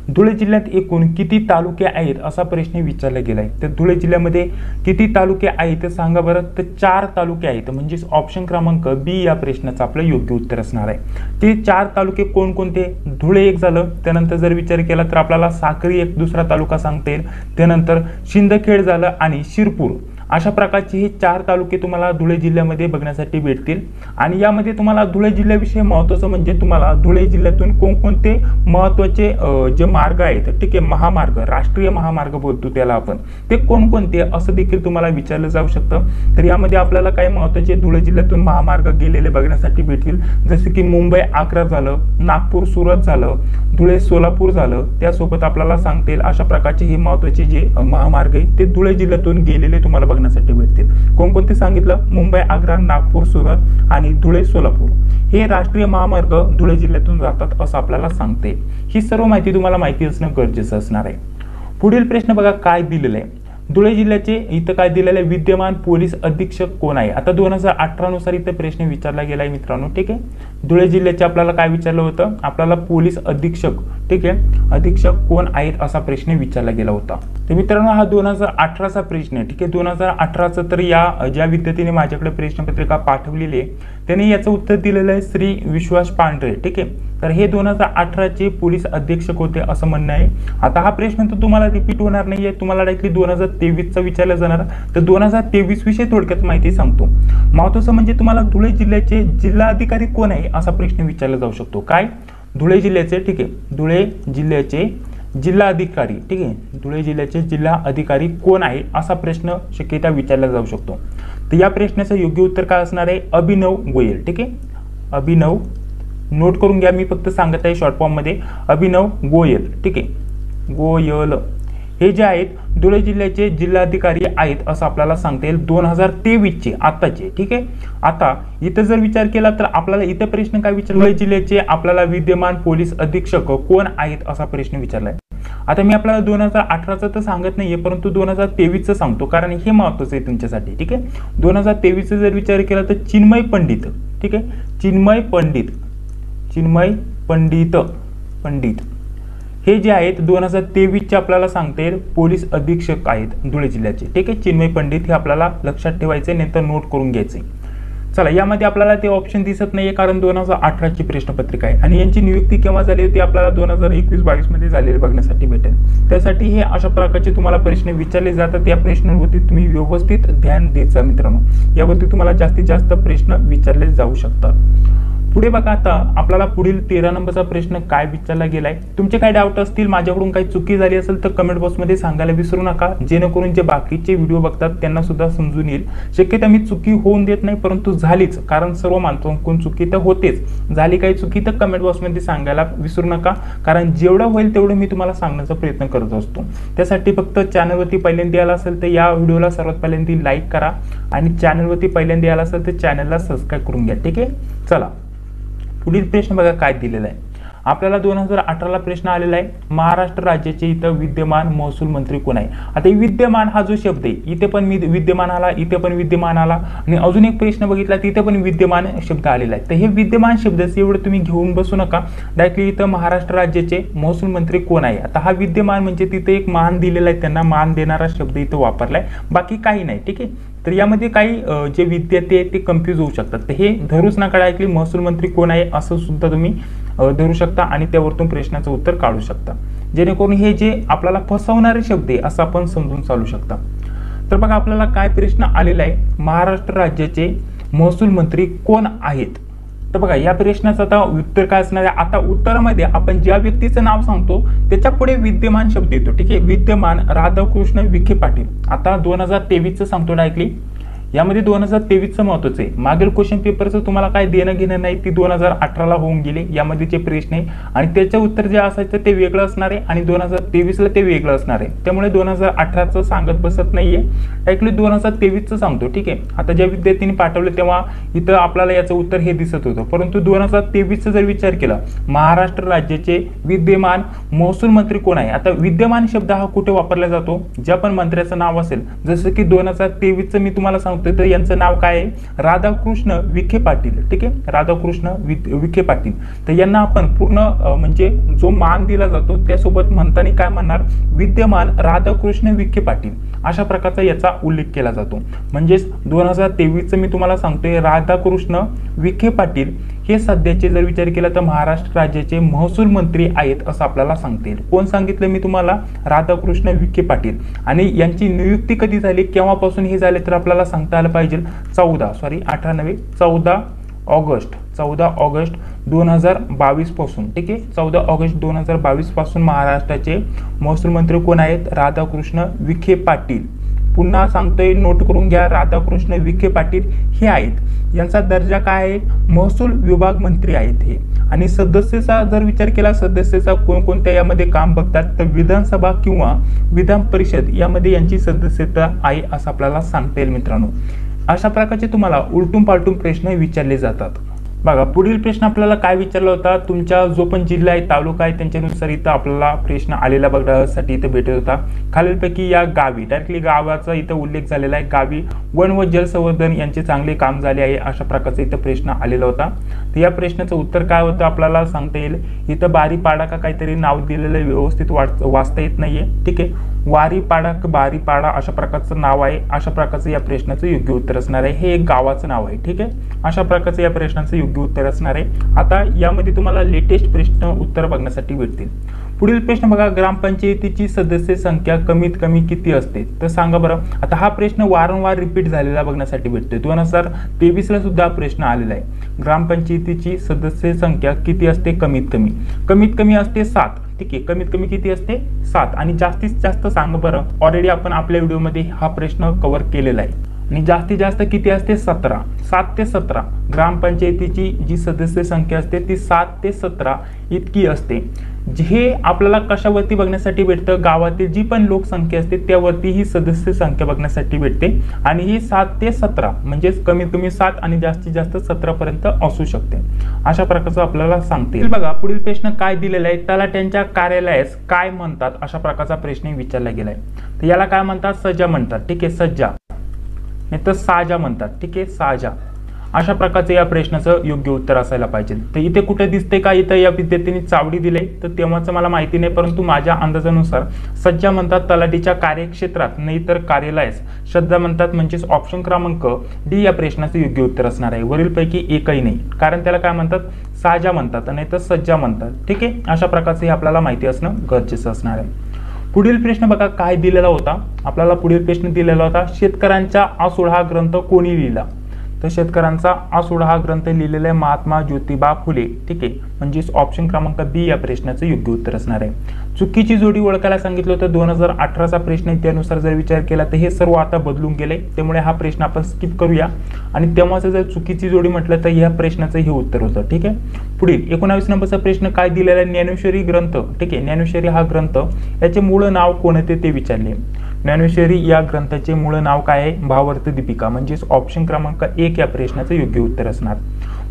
धुळे जिल्ह्यात एकूण किती तालुके आहेत असा प्रश्न विचारला गेलाय। तर धुळे जिल्ह्यामध्ये किती तालुके आहेत ते सांगा बरं। तर 4 तालुके आहेत, म्हणजेच ऑप्शन क्रमांक B या प्रश्नाचं आपलं योग्य उत्तर असणार आहे। ते 4 तालुके कोणकोणते? धुळे एक झालं, त्यानंतर जर विचार केला तर आपल्याला साक्री एक दुसरा तालुका सांगता येईल, त्यानंतर शिंदखेड झालं आणि शिरपूर। अशा प्रकारचे हे 4 तालुके तुम्हाला धुळे जिल्ह्यामध्ये बघण्यासाठी भेटतील। आणि यामध्ये तुम्हाला धुळे जिल्ह्याविषयी महत्त्वाचं म्हणजे तुम्हाला धुळे जिल्ह्यातून कोणकोणते महत्त्वाचे जे मार्ग आहेत, ठीक आहे, महामार्ग, राष्ट्रीय महामार्ग बोलतो त्याला आपण, ते कोणकोणते असं देखील तुम्हाला विचारलं जाऊ शकतं। तर यामध्ये आपल्याला काही महत्त्वाचे धुळे जिल्ह्यातून महामार्ग गेलेले बघण्यासाठी भेटतील, जसे की मुंबई आग्रा झालं, नागपूर सुरत झालं, धुळे सोलापूर झालं, त्यासोबत आपल्याला सांगता येईल अशा प्रकारचे हे महत्त्वाचे जे महामार्ग आहेत ते धुळे जिल्ह्यातून गेलेले तुम्हाला बघण्यासाठी भेटतील। कोणकोणते सांगितलं? मुंबई आग्रा, नागपूर सुरत आणि धुळे सोलापूर हे राष्ट्रीय महामार्ग धुळे जिल्ह्यातून जातात असं आपल्याला सांगते। ही सर्व माहिती तुम्हाला माहिती असणं गरजेचं असणार आहे। पुढील प्रश्न बघा काय दिलेलं आहे। धुळे जिल्ह्याचे इथं काय दिलेलं आहे? विद्यमान पोलीस अधीक्षक कोण आहे? आता 2018 नुसार इथं प्रश्न विचारला गेलाय मित्रांनो, ठीक आहे। धुळे जिल्ह्याचे आपल्याला काय विचारलं होतं? आपल्याला पोलीस अधीक्षक, ठीक आहे, अधीक्षक कोण आहेत असा प्रश्न विचारला गेला होता। तर मित्रांनो हा 2018चा प्रश्न आहे, ठीक आहे। 2018चा तर या ज्या विद्यार्थ्याने माझ्याकडे प्रश्नपत्रिका पाठवलेली आहे त्याने याचं उत्तर दिलेलं आहे श्री विश्वास पांढरे, ठीक आहे। तर हे 2018चे पोलीस अधीक्षक होते असं म्हणणं आहे। आता हा प्रश्न तर तुम्हाला रिपीट होणार नाहीये, तुम्हाला डायरेक्टली 2023चा विचारला जाणार। तर 2023 विषयी थोडक्यात माहिती सांगतो। महत्त्वाचं म्हणजे तुम्हाला धुळे जिल्ह्याचे जिल्हाधिकारी कोण आहे असा प्रश्न विचारला जाऊ शकतो। काय? धुळे जिल्ह्याचे, ठीक आहे, धुळे जिल्ह्याचे जिल्हा अधिकारी, ठीक आहे, धुळे जिल्ह्याचे जिल्हा अधिकारी कोण आहे असा प्रश्न शक्यता विचारला जाऊ शकतो। तर या प्रश्नाचं योग्य उत्तर काय असणार आहे? अभिनव गोयल, ठीक आहे, अभिनव, नोट करून घ्या, मी फक्त सांगत आहे शॉर्ट फॉर्म मध्ये, अभिनव गोयल, ठीक आहे, गोयल हे जे आहेत धुळे जिल्ह्याचे जिल्हाधिकारी आहेत असं आपल्याला सांगता येईल 2023 चे, आताचे, ठीक आहे। आता इथं जर विचार केला तर आपल्याला इथं प्रश्न काय विचारला? धुळे जिल्ह्याचे आपल्याला विद्यमान पोलीस अधीक्षक कोण आहेत असा प्रश्न विचारलाय। आता मी आपल्याला 2018चं तर सांगत नाहीये, परंतु 2023चं सांगतो कारण हे महत्त्वाचं आहे तुमच्यासाठी, ठीक आहे। 2023चा जर विचार केला तर चिन्मय पंडित, ठीक आहे, चिन्मय पंडित, चिन्मय पंडित हे जे आहेत 2023चे आपल्याला सांगता येईल पोलीस अधीक्षक आहेत धुळे जिल्ह्याचे, ठीक आहे। चिन्मय पंडित हे आपल्याला लक्षात ठेवायचे, नंतर नोट करून घ्यायचे। चला यामध्ये आपल्याला ते ऑप्शन दिसत नाहीये कारण 2018ची प्रश्नपत्रिका आहे आणि यांची नियुक्ती केव्हा झाली होती आपल्याला 2021-22 मध्ये झालेली बघण्यासाठी भेटेल। त्यासाठी हे अशा प्रकारचे तुम्हाला प्रश्न विचारले जातात, या प्रश्नांवरती तुम्ही व्यवस्थित ध्यान द्यायचं मित्रांनो, यावरती तुम्हाला जास्तीत जास्त प्रश्न विचारले जाऊ शकतात। पुढे बघा आता आपल्याला पुढील 13 नंबरचा प्रश्न काय विचारला गेलाय। तुमचे काय डाऊट असतील, माझ्याकडून काही चुकी झाली असेल तर कमेंट बॉक्समध्ये सांगायला विसरू नका, जेणेकरून जे बाकीचे व्हिडिओ बघतात त्यांना सुद्धा समजून येईल। शक्यता मी चुकी होऊन देत नाही, परंतु झालीच, कारण सर्व मानतो कोण चुकी तर होतेच, झाली काही चुकी तर कमेंट बॉक्समध्ये सांगायला विसरू नका, कारण जेवढं होईल तेवढं मी तुम्हाला सांगण्याचा प्रयत्न करत असतो। त्यासाठी फक्त चॅनलवरती पहिल्यांदा आला असेल तर या व्हिडिओला सर्वात पहिल्यांदा लाईक करा आणि चॅनलवरती पहिल्यांदा आला असेल तर चॅनलला सबस्क्राईब करून घ्या, ठीक आहे। चला पुढील प्रश्न बघा काय दिलेला आहे आपल्याला। 2018ला प्रश्न आलेला आहे, महाराष्ट्र राज्याचे इथं विद्यमान महसूल मंत्री कोण आहे? आता विद्यमान हा जो शब्द आहे इथे पण विद्यमान आला, इथे पण विद्यमान आला आणि अजून एक प्रश्न बघितला तिथे पण विद्यमान शब्द आलेला आहे। तर हे विद्यमान शब्दाचे एवढं तुम्ही घेऊन बसू नका, डायरेक्टली इथं महाराष्ट्र राज्याचे महसूल मंत्री कोण आहे। आता हा विद्यमान म्हणजे तिथे एक मान दिलेला आहे, त्यांना मान देणारा शब्द इथं वापरलाय, बाकी काही नाही, ठीक आहे। तर यामध्ये काही जे विद्यार्थी आहेत ते कन्फ्यूज होऊ शकतात, तर हे धरूच नका, डायरेक्टली महसूल मंत्री कोण आहे असं सुद्धा तुम्ही धरू शकता आणि त्यावरतून प्रश्नाचं उत्तर काढू शकता, जेणेकरून हे जे आपल्याला फसवणारे शब्द आहे असं आपण समजून चालू शकता। तर बघा आपल्याला काय प्रश्न आलेला आहे, महाराष्ट्र राज्याचे महसूल मंत्री कोण आहेत? तर बघा या प्रश्नाचं आता उत्तर काय असणार आहे, आता उत्तरामध्ये आपण ज्या व्यक्तीचं नाव सांगतो त्याच्या पुढे विद्यमान शब्द येतो, ठीक आहे। विद्यमान राधाकृष्ण विखे पाटील। आता 2023 चं सांगतो डायरेक्टली, यामध्ये 2023 महत्वाचं आहे। मागील क्वेश्चन पेपरचं तुम्हाला काय देणं घेणं नाही, ती 2018 होऊन गेले, यामध्ये जे प्रश्न आहे आणि त्याचं उत्तर जे असायचं ते वेगळं असणार आहे आणि 2023 ते वेगळं असणार आहे। त्यामुळे 2018चं सांगत बसत नाहीये, डायरेक्टली 2023चं सांगतो, ठीक आहे। आता ज्या विद्यार्थ्यांनी पाठवलं तेव्हा इथं आपल्याला याचं उत्तर हे दिसत होतं, परंतु 2023चा जर विचार केला, महाराष्ट्र राज्याचे विद्यमान महसूल मंत्री कोण आहे। आता विद्यमान शब्द हा कुठे वापरला जातो, ज्या पण मंत्र्याचं नाव असेल, जसं की 2023चं मी तुम्हाला सांगतो तर यांचं नाव काय आहे, राधाकृष्ण विखे पाटील, ठीक आहे। राधाकृष्ण विखे पाटील। तर यांना आपण पूर्ण म्हणजे जो मान दिला जातो त्यासोबत म्हणताना काय म्हणणार, विद्यमान राधाकृष्ण विखे पाटील, अशा प्रकारचा याचा उल्लेख केला जातो। म्हणजेच 2023चं मी तुम्हाला सांगतोय राधाकृष्ण विखे पाटील हे सध्याचे जर विचार केला तर महाराष्ट्र राज्याचे महसूल मंत्री आहेत असं आपल्याला सांगता येईल। कोण सांगितलं मी तुम्हाला, राधाकृष्ण विखे पाटील। आणि यांची नियुक्ती कधी झाली, केव्हापासून हे झाले तर आपल्याला सांगता आलं पाहिजे 14 ऑगस्ट 2022 पासून, ठीक आहे। 14 ऑगस्ट 2022 पासून महाराष्ट्राचे महसूल मंत्री कोण आहेत, राधाकृष्ण विखे पाटील। पुन्हा सांगतोय, नोट करून घ्या, राधाकृष्ण विखे पाटील हे आहेत। यांचा दर्जा काय आहे, महसूल विभाग मंत्री आहेत हे। आणि सदस्याचा जर विचार केला, सदस्याचा कोणकोणत्या यामध्ये काम बघतात तर विधानसभा किंवा विधान परिषद यामध्ये यांची सदस्यता आहे असं आपल्याला सांगता येईल मित्रांनो। अशा प्रकारचे तुम्हाला उलटून पालटून प्रश्न विचारले जातात। बघा पुढील प्रश्न आपल्याला काय विचारला होता, तुमच्या जो पण जिल्हा आहे, तालुका आहे, त्यांच्यानुसार इथं आपल्याला प्रश्न आलेला बघण्यासाठी इथं भेटत होता। खालीलपैकी या गावी, डायरेक्टली गावाचा इथं उल्लेख झालेला आहे, गावी वन व जल संवर्धन यांचे चांगले काम झाले आहे अशा प्रकारचा इथं प्रश्न आलेला होता। तर या प्रश्नाचं उत्तर काय होतं आपल्याला सांगता येईल, इथं बारीपाडा का काहीतरी नाव दिलेलं व्यवस्थित वाचता येत नाहीये, ठीक आहे। वारीपाडा बारीपाडा अशा प्रकारचं नाव आहे, अशा प्रकारचं या प्रश्नाचं योग्य उत्तर असणार आहे। हे एक गावाचं नाव आहे, ठीक आहे। अशा प्रकारचं या प्रश्नाचं योग्य उत्तर असणार आहे। आता यामध्ये तुम्हाला लेटेस्ट प्रश्न उत्तर बघण्यासाठी भेटतील। पुढील प्रश्न बघा, ग्रामपंचायतीची सदस्य संख्या कमीत कमी किती असते तर सांगा बरं। आता हा प्रश्न वारंवार रिपीट झालेला बघण्यासाठी भेटतोय, 2023 ला सुद्धा प्रश्न आलेला आहे। ग्रामपंचायतीची सदस्य संख्या किती असते, कमीत कमी असते 7, ठीक आहे। कमीत कमी किती असते 7 आणि जास्तीत जास्त सांगा बरं। ऑलरेडी आपण आपल्या व्हिडिओमध्ये हा प्रश्न कव्हर केलेला आहे। आणि जास्तीत जास्त किती असते 17, 7 ते 17 ग्रामपंचायतीची जी सदस्य संख्या असते ती 7 ते 17 इतकी असते। जे आपल्याला कशावरती बघण्यासाठी भेटतं, गावातील जी पण लोकसंख्या असते त्यावरती ही सदस्य संख्या बघण्यासाठी भेटते आणि ही 7 ते 17 म्हणजेच कमीत कमी 7 आणि जास्तीत जास्त 17 पर्यंत असू शकते, अशा प्रकारचं आपल्याला सांगते। बघा पुढील प्रश्न काय दिलेला आहे, तलाठ्यांच्या कार्यालयास काय म्हणतात अशा प्रकारचा प्रश्न विचारला गेलाय। तर याला काय म्हणतात, सज्जा म्हणतात, ठीक आहे, सज्जा नाही तर साजा म्हणतात, ठीक आहे, साजा। अशा प्रकारचं या प्रश्नाचं योग्य उत्तर असायला पाहिजे। तर इथे कुठे दिसते का, इथं या विद्यार्थ्यांनी चावडी दिले तर तेव्हाच मला माहिती नाही, परंतु माझ्या अंदाजानुसार सज्जा म्हणतात तलाठीच्या कार्यक्षेत्रात, नाही तर कार्यालयास सज्जा म्हणतात, म्हणजेच ऑप्शन क्रमांक डी या प्रश्नाचं योग्य उत्तर असणार आहे। वरीलपैकी एकही नाही, कारण त्याला काय म्हणतात, साजा म्हणतात नाही तर सज्जा म्हणतात, ठीक आहे। अशा प्रकारचं हे आपल्याला माहिती असणं गरजेचं असणार आहे। पुढील प्रश्न बघा काय दिलेला होता आपल्याला, पुढील प्रश्न दिलेला होता, शेतकऱ्यांचा आसूड हा ग्रंथ कोणी लिहिला तर शेतकऱ्यांचा आसूड हा ग्रंथ लिहिलेला आहे महात्मा ज्योतिबा फुले, ठीक आहे। म्हणजेच ऑप्शन क्रमांक बी या प्रश्नाचं योग्य उत्तर असणार आहे। चुकीची जोडी ओळखायला सांगितलं होतं, 2018चा प्रश्न आहे, त्यानुसार जर विचार केला तर हे सर्व आता बदलून गेले, त्यामुळे हा प्रश्न आपण स्किप करूया। आणि तेव्हाच जर चुकीची जोडी म्हटलं तर या प्रश्नाचं हे उत्तर होतं, ठीक आहे। पुढील 19 नंबरचा प्रश्न काय दिलेला आहे, ज्ञानेश्वरी ग्रंथ, ठीक आहे। ज्ञानेश्वरी हा ग्रंथ याचे मूळ नाव कोणते ते विचारले। ज्ञानेश्वरी या ग्रंथाचे मूळ नाव काय आहे, भावार्थ दीपिका, म्हणजेच ऑप्शन क्रमांक 1 या प्रश्नाचं योग्य उत्तर असणार।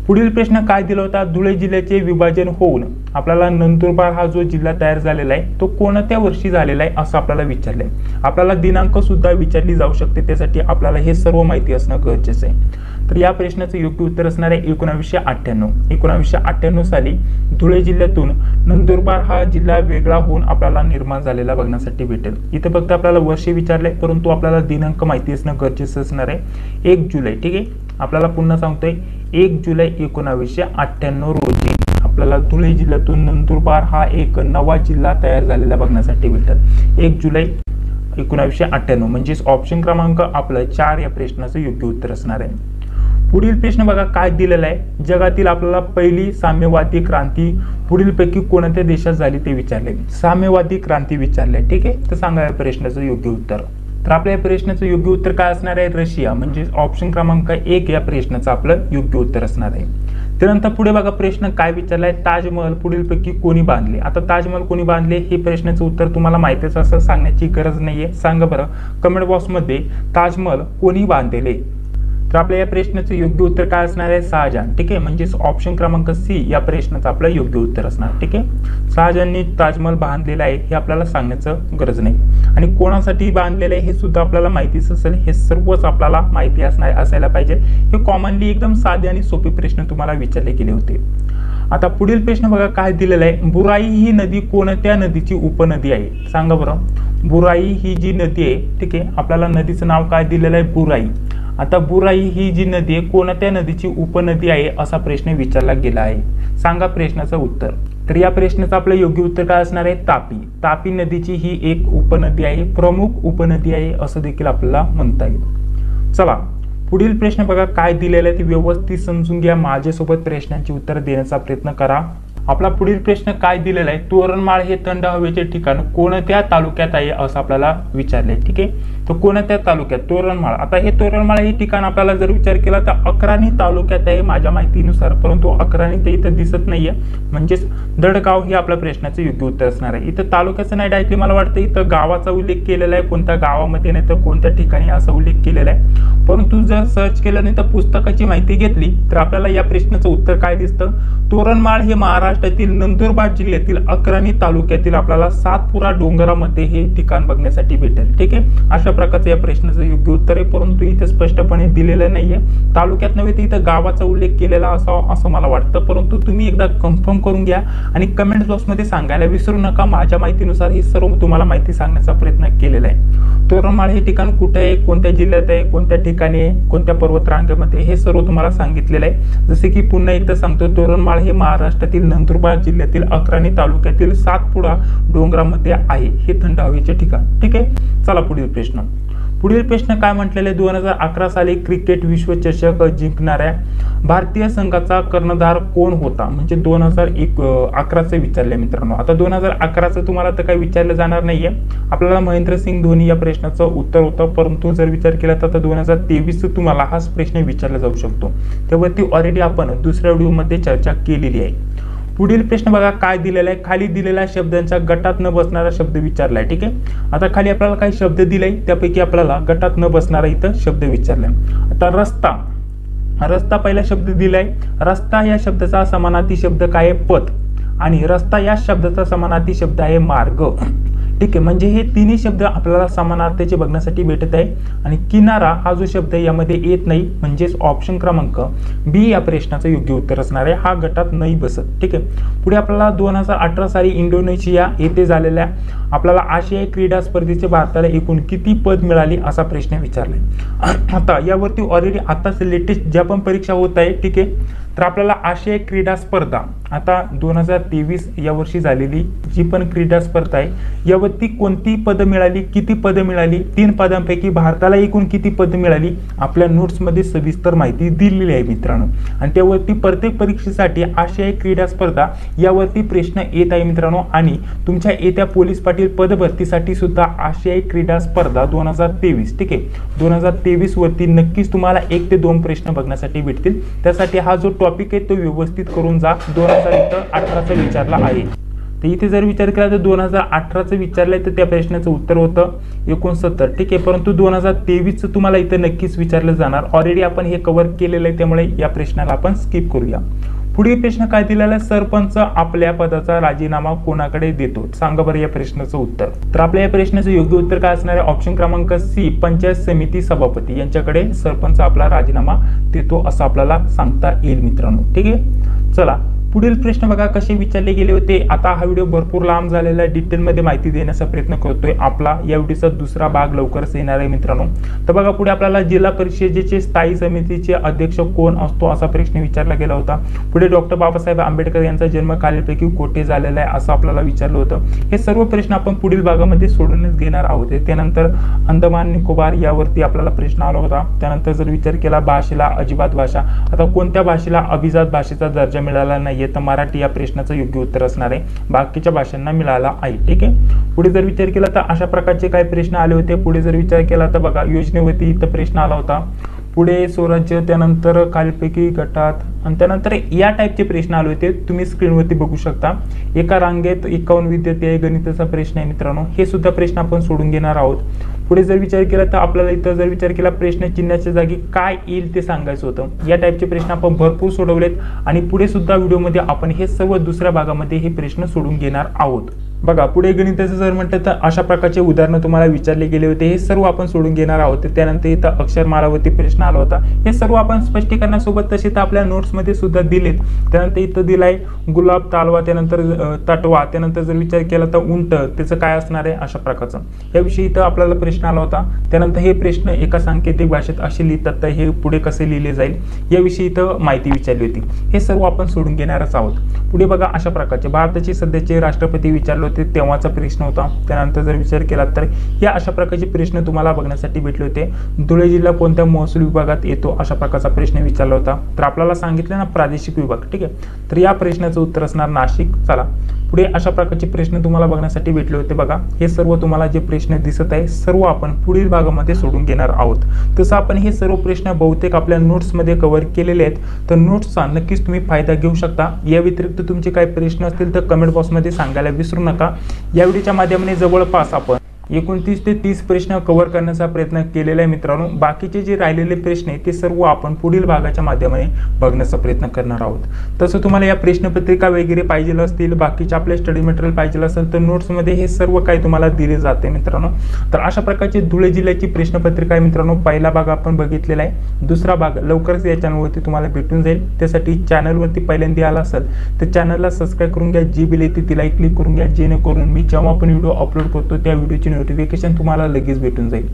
पुढील प्रश्न काय दिला होता, धुळे जिल्ह्याचे विभाजन होऊन आपल्याला नंदुरबार हा जो जिल्हा तयार झालेला आहे तो कोणत्या वर्षी झालेला आहे असं आपल्याला विचारलंय। आपल्याला दिनांक सुद्धा विचारली जाऊ शकते, त्यासाठी आपल्याला हे सर्व माहिती असणं गरजेचं आहे। तर या प्रश्नाचं योग्य उत्तर असणार आहे 1998। 1998 साली धुळे जिल्ह्यातून नंदुरबार हा जिल्हा वेगळा होऊन आपल्याला निर्माण झालेला बघण्यासाठी भेटेल। इथे फक्त आपल्याला वर्ष विचारले, परंतु आपल्याला दिनांक माहिती असणं गरजेचं असणार आहे 1 जुलै, ठीक आहे। आपल्याला पुन्हा सांगतोय 1 जुलै 1998 रोजी आपल्याला धुळे जिल्ह्यातून नंदुरबार हा एक नवा जिल्हा तयार झालेला बघण्यासाठी भेटेल 1 जुलै 1998, म्हणजेच ऑप्शन क्रमांक आपलं 4 या प्रश्नाचं योग्य उत्तर असणार आहे। पुढील प्रश्न बघा काय दिलेला आहे, जगातील आपल्याला पहिली साम्यवादी क्रांती पुढीलपैकी कोणत्या देशात झाली ते विचारले, साम्यवादी क्रांती विचारले, ठीक आहे. तर सांगा या प्रश्नाचं योग्य उत्तर. तर आपल्या या प्रश्नाचं योग्य उत्तर काय असणार आहे, रशिया, म्हणजे ऑप्शन क्रमांक 1 या प्रश्नाचं आपलं योग्य उत्तर असणार आहे. त्यानंतर पुढे बघा प्रश्न काय विचारलाय, ताजमहल पुढीलपैकी कोणी बांधले. आता ताजमहल कोणी बांधले हे प्रश्नाचं उत्तर तुम्हाला माहितीच असं सांगण्याची गरज नाहीये. सांगा बरं कमेंट बॉक्समध्ये ताजमहल कोणी बांधलेले. तर आपल्या या प्रश्नाचं योग्य उत्तर काय असणार आहे, शाहजहान, ठीक आहे. म्हणजे ऑप्शन क्रमांक सी या प्रश्नाचं आपलं योग्य उत्तर असणार, ठीक आहे. शाहजहानने ताजमहल बांधलेला आहे हे आपल्याला सांगण्याचं गरज नाही. आणि कोणासाठी बांधलेलं आहे हे सुद्धा आपल्याला माहितीच असेल, हे सर्वच आपल्याला माहिती असायला पाहिजे. हे कॉमनली एकदम साधे आणि सोपे प्रश्न तुम्हाला विचारले गेले होते. आता पुढील प्रश्न बघा काय दिलेला आहे, बुराई ही नदी कोणत्या नदीची उपनदी आहे. सांगा बरं, बुराई ही जी नदी आहे, ठीक आहे, आपल्याला नदीचं नाव काय दिलेलं आहे, बुराई. आता बुराई ही जी नदी आहे कोणत्या नदीची उपनदी आहे असा प्रश्न विचारला गेला आहे. सांगा प्रश्नाचं उत्तर. तर या प्रश्नाचं आपलं योग्य उत्तर काय असणार आहे, तापी. तापी नदीची ही एक उपनदी आहे, प्रमुख उपनदी आहे असं देखील आपल्याला म्हणता येईल. चला पुढील प्रश्न बघा काय दिलेलं आहे ते व्यवस्थित समजून घ्या, माझ्यासोबत प्रश्नांची उत्तर देण्याचा प्रयत्न करा. आपला पुढील प्रश्न काय दिलेला आहे, तोरणमाळ हे थंड हवेचे ठिकाण कोणत्या तालुक्यात आहे असं आपल्याला विचारले, ठीक आहे. तर कोणत्या तालुक्यात तोरणमाळ. आता हे तोरणमाळ हे ठिकाण आपल्याला जर विचार केला तर अक्राणी तालुक्यात आहे माझ्या माहितीनुसार, परंतु अक्राणी ते इथं दिसत नाहीये, म्हणजेच दडगाव हे आपल्या प्रश्नाचं योग्य उत्तर असणार आहे. इथं तालुक्याचं नाही डायरेक्टली मला वाटतं इथं गावाचा उल्लेख केलेला आहे, कोणत्या गावामध्ये नाही तर कोणत्या ठिकाणी असा उल्लेख केलेला आहे. परंतु जर सर्च केलं नाही तर पुस्तकाची माहिती घेतली तर आपल्याला या प्रश्नाचं उत्तर काय दिसतं, तोरणमाळ हे महाराष्ट्रातील नंदुरबार जिल्ह्यातील अक्राणी तालुक्यातील आपल्याला सातपुरा डोंगरामध्ये हे ठिकाण बघण्यासाठी भेटेल, ठीक आहे. अशा प्रकारचं या प्रश्नाचं योग्य उत्तर आहे, परंतु इथे स्पष्टपणे दिलेलं नाहीये. तालुक्यात नव्हे तर इथं गावाचा उल्लेख केलेला असावा असं मला वाटतं, परंतु तुम्ही एकदा कन्फर्म करून घ्या आणि कमेंट बॉक्समध्ये सांगायला विसरू नका. माझ्या माहितीनुसार ही सर्व तुम्हाला माहिती सांगण्याचा प्रयत्न केलेला आहे. तोरणमाळ हे ठिकाण कुठे आहे, कोणत्या जिल्ह्यात आहे, कोणत्या ठिकाणी आहे, कोणत्या पर्वतरांगेमध्ये, हे सर्व तुम्हाला सांगितलेलं आहे. जसे की पुन्हा एकदा सांगतो, तोरणमाळ हे महाराष्ट्रातील नंदुरबार जिल्ह्यातील अक्राणी तालुक्यातील सातपुडा डोंगरामध्ये आहे, हे थंड हवेचे ठिकाण, ठीक आहे. चला पुढील प्रश्न. पुढील प्रश्न काय म्हटलेले, 2011 साली क्रिकेट विश्वचषक जिंकणाऱ्या भारतीय संघाचा कर्णधार कोण होता. म्हणजे 2011चे विचारले मित्रांनो. आता 2011चं तुम्हाला तर काही विचारलं जाणार नाहीये, आपल्याला महेंद्रसिंग धोनी या प्रश्नाचं उत्तर होतं, परंतु जर विचार केला तर 2023 तुम्हाला हाच प्रश्न विचारला जाऊ शकतो. त्यावरती ऑलरेडी आपण दुसऱ्या व्हिडिओमध्ये चर्चा केलेली आहे. पुढील प्रश्न बघा काय दिलेला आहे, खाली दिलेल्या शब्दांच्या गटात न बसणारा शब्द विचारलाय, ठीक आहे. आता खाली आपल्याला काही शब्द दिले त्यापैकी आपल्याला गटात न बसणारा इथं शब्द विचारलाय. आता रस्ता, रस्ता पहिला शब्द दिलाय. रस्ता या शब्दाचा समानार्थी शब्द काय आहे, पथ. आणि रस्ता या शब्दाचा समानार्थी शब्द आहे मार्ग, ठीक आहे. म्हणजे हे तिन्ही शब्द आपल्याला समानार्थीचे बघण्यासाठी भेटत आहे. आणि किनारा हा जो शब्द यामध्ये येत नाही, म्हणजेच ऑप्शन क्रमांक बी या प्रश्नाचं योग्य उत्तर असणार आहे, हा गटात नाही बसत, ठीक आहे. पुढे आपल्याला 2018 साली इंडोनेशिया येथे झालेल्या आपल्याला आशियाई क्रीडा स्पर्धेचे भारताला एकूण किती पद मिळाली असा प्रश्न विचारलाय. आता यावरती ऑलरेडी आताच लेटेस्ट ज्या पण परीक्षा होत आहे, ठीक आहे. तर आपल्याला आशियाई क्रीडा स्पर्धा आता 2023 या वर्षी झालेली जी पण क्रीडा स्पर्धा आहे यावरती कोणती पदं मिळाली, किती पदं मिळाली, 3 पदांपैकी भारताला एकूण किती पदं मिळाली, आपल्या नोट्समध्ये सविस्तर माहिती दिलेली आहे मित्रांनो. आणि त्यावरती प्रत्येक परीक्षेसाठी आशियाई क्रीडा स्पर्धा यावरती प्रश्न येत आहे मित्रांनो. आणि तुमच्या येत्या पोलीस पाटील पदभरतीसाठी सुद्धा आशियाई क्रीडा स्पर्धा 2023, ठीक आहे, 2023 वरती नक्कीच तुम्हाला 1 ते 2 प्रश्न बघण्यासाठी भेटतील. त्यासाठी हा जो टॉपिक आहे तो व्यवस्थित करून जा. 2018चा विचारला आहे, तर इथे जर विचार केला तर 2018चं विचारलंय तर त्या प्रश्नाचं उत्तर होतं 69, ठीक आहे. परंतु 2023चं तुम्हाला इथं नक्कीच विचारलं जाणार. ऑलरेडी आपण हे कव्हर केलेलं आहे, त्यामुळे या प्रश्नाला आपण स्किप करूया. पुढील प्रश्न काय दिलेला आहे, सरपंच आपल्या पदाचा राजीनामा कोणाकडे देतो. सांगा बरं या प्रश्नाचं उत्तर. तर आपल्या या प्रश्नाचं योग्य उत्तर काय असणार आहे, ऑप्शन क्रमांक सी, पंचायत समिती सभापती यांच्याकडे सरपंच आपला राजीनामा देतो असं आपल्याला सांगता येईल मित्रांनो, ठीक आहे. चला पुढील प्रश्न बघा कसे विचारले गेले होते। आता हा व्हिडिओ भरपूर लांब झालेला आहे, डिटेलमध्ये माहिती देण्याचा प्रयत्न करतोय। आपला या व्हिडिओचा दुसरा भाग लवकरच येणार आहे मित्रांनो। तर बघा पुढे आपल्याला जिल्हा परिषदेचे स्थायी समितीचे अध्यक्ष कोण असतो असा प्रश्न विचारला गेला होता। पुढे डॉक्टर बाबासाहेब आंबेडकर यांचा जन्म खालीलपैकी कोठे झालेला आहे असं आपल्याला विचारलं होतं। हे सर्व प्रश्न आपण पुढील भागामध्ये सोडूनच घेणार आहोत। त्यानंतर अंदमान निकोबार यावरती आपल्याला प्रश्न आला होता। त्यानंतर जर विचार केला भाषेला अजिबात भाषा, आता कोणत्या भाषेला अभिजात भाषेचा दर्जा मिळाला नाहीये, तर मराठी या प्रश्नाचं योग्य उत्तर असणार आहे। बाकीच्या भाषांना मिळाला आहे, ठीक आहे। पुढे जर विचार केला तर अशा प्रकारचे काही प्रश्न आले होते। पुढे जर विचार केला तर बघा योजनेवरती इथं प्रश्न आला होता। पुढे स्वराज्य, त्यानंतर खालीलपैकी गटात, आणि त्यानंतर या टाईपचे प्रश्न आले होते, तुम्ही स्क्रीनवरती बघू शकता। एका रांगेत 51 विद्यार्थी आहे, गणिताचा प्रश्न आहे मित्रांनो। हे सुद्धा प्रश्न आपण सोडून घेणार आहोत। पुढे जर विचार केला तर आपल्याला इथं जर विचार केला प्रश्न चिन्हाच्या जागी काय येईल ते सांगायचं होतं। या टाईपचे प्रश्न आपण भरपूर सोडवलेत आणि पुढे सुद्धा व्हिडिओमध्ये आपण हे सर्व दुसऱ्या भागामध्ये हे प्रश्न सोडून घेणार आहोत। बघा पुढे गणिताचं जर म्हटलं तर अशा प्रकारचे उदाहरणं तुम्हाला विचारले गेले होते, हे सर्व आपण सोडून घेणार आहोत। त्यानंतर इथं अक्षरमालावरती प्रश्न आला होता, हे सर्व आपण स्पष्टीकरणासोबत तसे तर आपल्या नोट्समध्ये सुद्धा दिलेत। त्यानंतर इथं दिलाय गुलाब तालवा, त्यानंतर तटवा, त्यानंतर जर विचार केला तर उंट, त्याचं काय असणार आहे अशा प्रकारचं याविषयी इथं आपल्याला प्रश्न आला होता। त्यानंतर हे प्रश्न एका सांकेतिक भाषेत असे लिहितात तर हे पुढे कसे लिहिले जाईल याविषयी इथं माहिती विचारली होती। हे सर्व आपण सोडून घेणारच आहोत। पुढे बघा अशा प्रकारचे भारताचे सध्याचे राष्ट्रपती विचारले होते, तेव्हाचा प्रश्न होता। त्यानंतर जर विचार केला तर या अशा प्रकारचे प्रश्न तुम्हाला बघण्यासाठी भेटले होते। धुळे जिल्हा कोणत्या महसूल विभागात येतो अशा प्रकारचा प्रश्न विचारला होता। तर आपल्याला सांगितलं ना प्रादेशिक विभाग, ठीक आहे। तर या प्रश्नाचं उत्तर असणार नाशिक। चला पुढे अशा प्रकारचे प्रश्न तुम्हाला बघण्यासाठी भेटले होते। बघा हे सर्व तुम्हाला जे प्रश्न दिसत आहे सर्व आपण पुढील भागामध्ये सोडून घेणार आहोत। तसं आपण हे सर्व प्रश्न बहुतेक आपल्या नोट्समध्ये कव्हर केलेले आहेत, तर नोट्सचा नक्कीच तुम्ही फायदा घेऊ शकता। या व्यतिरिक्त तुमचे काही प्रश्न असतील तर कमेंट बॉक्समध्ये सांगायला विसरू नका। या व्हिडिओच्या माध्यमाने जवळपास आपण 29 ते 30 प्रश्न कव्हर करण्याचा प्रयत्न केलेला आहे मित्रांनो। बाकीचे जे राहिलेले प्रश्न आहेत ते सर्व आपण पुढील भागाच्या माध्यमाने बघण्याचा प्रयत्न करणार आहोत। तसं तुम्हाला या प्रश्नपत्रिका वगैरे पाहिजे असतील, बाकीचे आपले स्टडी मटेरियल पाहिजे असेल तर नोट्समध्ये हे सर्व काही तुम्हाला दिले जाते मित्रांनो। तर अशा प्रकारची धुळे जिल्ह्याची प्रश्नपत्रिका आहे मित्रांनो। पहिला भाग आपण बघितलेला आहे, दुसरा भाग लवकरच या चॅनलवरती तुम्हाला भेटून जाईल। त्यासाठी चॅनलवरती पहिल्यांदा आला असेल तर चॅनलला सबस्क्राईब करून घ्या, जी बेल येते तिला क्लिक करून घ्या, जेणेकरून मी जेव्हा आपण व्हिडिओ अपलोड करतो त्या व्हिडिओची नोटिफिकेशन तुम्हाला लगेच भेटून जाईल।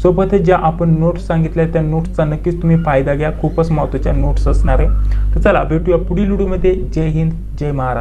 सोबतच ज्या आपण नोट्स सांगितल्या त्या नोट्सचा नक्कीच तुम्ही फायदा घ्या, खूपच महत्त्वाच्या नोट्स असणार आहे। तर चला भेटूया पुढील व्हिडिओमध्ये। जय हिंद, जय महाराष्ट्र।